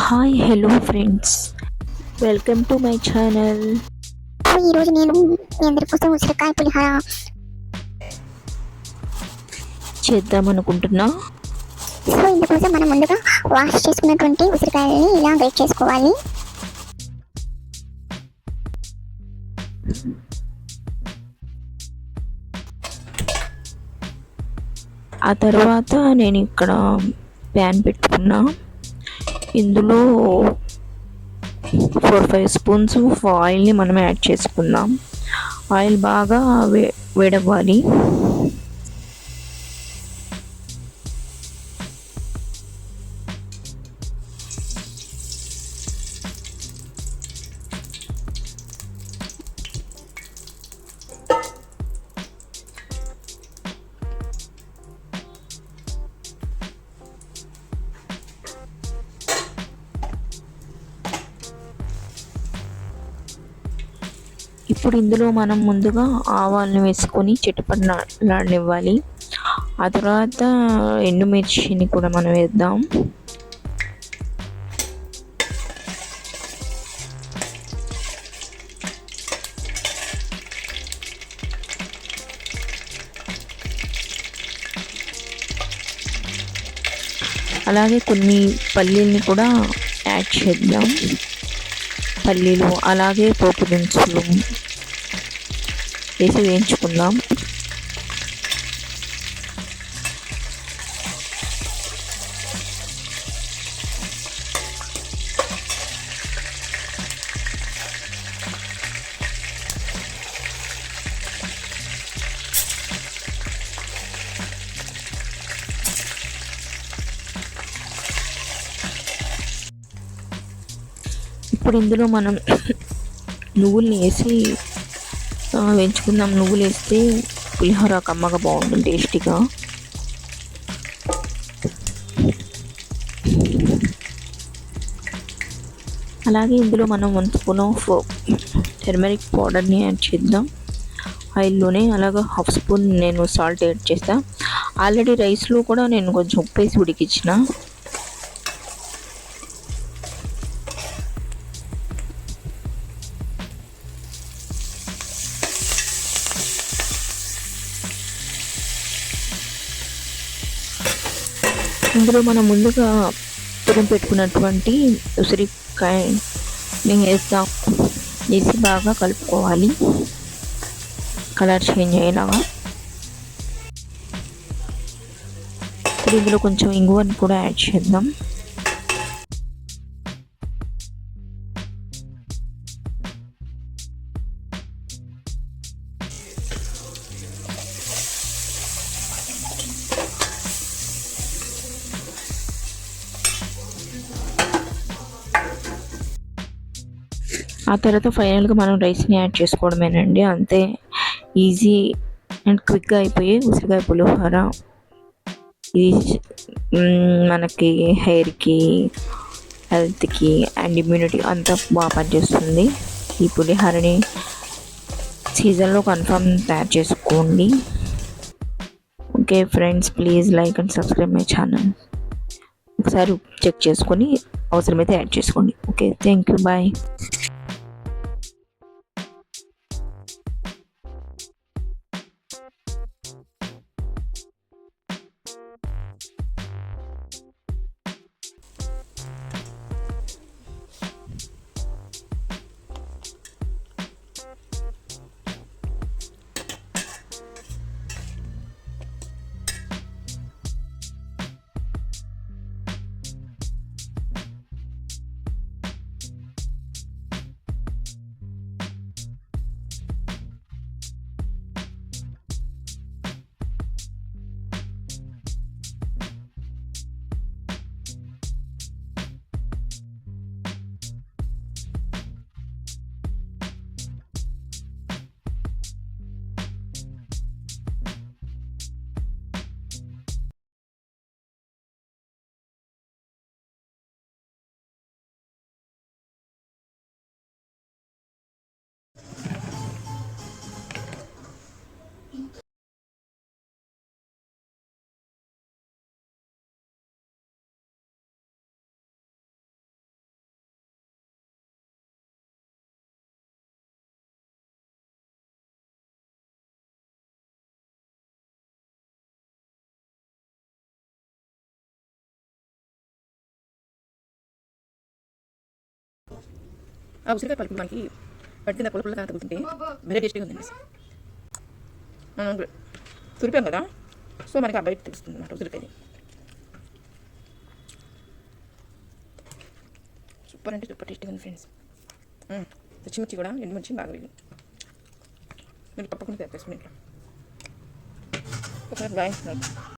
Hi hello friends, welcome to my channel. ఈరోజు నేను మీ అందరి కోసం ఉసిరికాయ పులిహోర చేద్దాం అనుకుంటున్నా. ఇందుకోసం మనం ముందుగా వాష్ చేసుకున్నటువంటి ఉసిరికాయలని ఇలా గ్రేట్ చేసుకోవాలి. ఆ తర్వాత నేను ఇక్కడ ప్యాన్ పెట్టుకున్నా. ఇందులో 4-5 స్పూన్స్ ఆయిల్ని మనం యాడ్ చేసుకుందాం. ఆయిల్ బాగా వేడవ్వాలి. ఇప్పుడు ఇందులో మనం ముందుగా ఆవాలను వేసుకొని చిటపటలాడనివ్వాలి. ఆ తర్వాత ఎండుమిర్చిని కూడా మనం వేద్దాం. అలాగే కొన్ని పల్లీల్ని కూడా యాడ్ చేద్దాం. పల్లీలు అలాగే పోపు దినుసులు వేసి వేయించుకుందాం. ఇప్పుడు ఇందులో మనం నువ్వుల్ని వేసి వేయించుకుందాం. నువ్వులు వేస్తే పులిహోర కమ్మగా బాగుంటుంది, టేస్టీగా. అలాగే ఇందులో మనం 1 స్పూన్ ఆఫ్ టర్మరిక్ పౌడర్ని యాడ్ చేద్దాం ఆయిల్లోనే. అలాగే 1/2 స్పూన్ నేను సాల్ట్ యాడ్ చేస్తాను. ఆల్రెడీ రైస్లో కూడా నేను కొంచెం ఉప్పు వేసి ఉడికించిన. ఇందులో మనం ముందుగా తురిమి పెట్టుకున్నటువంటి ఉసిరికాయని వేస్తాం. వేసి బాగా కలుపుకోవాలి, కలర్ చేంజ్ అయ్యేలాగా. ఇప్పుడు ఇందులో కొంచెం ఇంగువని కూడా యాడ్ చేద్దాం. ఆ తర్వాత ఫైనల్గా మనం రైస్ని యాడ్ చేసుకోవడమేనండి. అంతే, ఈజీ అండ్ క్విక్గా అయిపోయే ఉసిరికాయ పులిహోర. ఇది మనకి హెయిర్కి, హెల్త్కి అండ్ ఇమ్యూనిటీ అంతా బాగా పనిచేస్తుంది. ఈ పులిహోరని సీజన్లో కన్ఫర్మ్ తయారు చేసుకోండి. Okay friends, please like and subscribe my channel. ఒకసారి చెక్ చేసుకొని అవసరమైతే యాడ్ చేసుకోండి. Okay, thank you, bye. ఆ ఉసిరికాయ పలుపు మనకి పట్టిన పుల్ల పుల్లగా తగులుతుంటే వెరీ టేస్టీగా ఉందండి. మనం తురిపాం కదా, సో మనకి ఆ బయట తెలుస్తుంది అన్నమాట ఉసిరికాయది. సూపర్ అంటే సూపర్ టేస్టీగా ఉంది ఫ్రెండ్స్. పచ్చిమిర్చి కూడా ఎండుమిర్చి బాగా వేయాలి. మీరు తప్పకుండా తయారు చేసుకుని ఇంట్లో. Okay bye.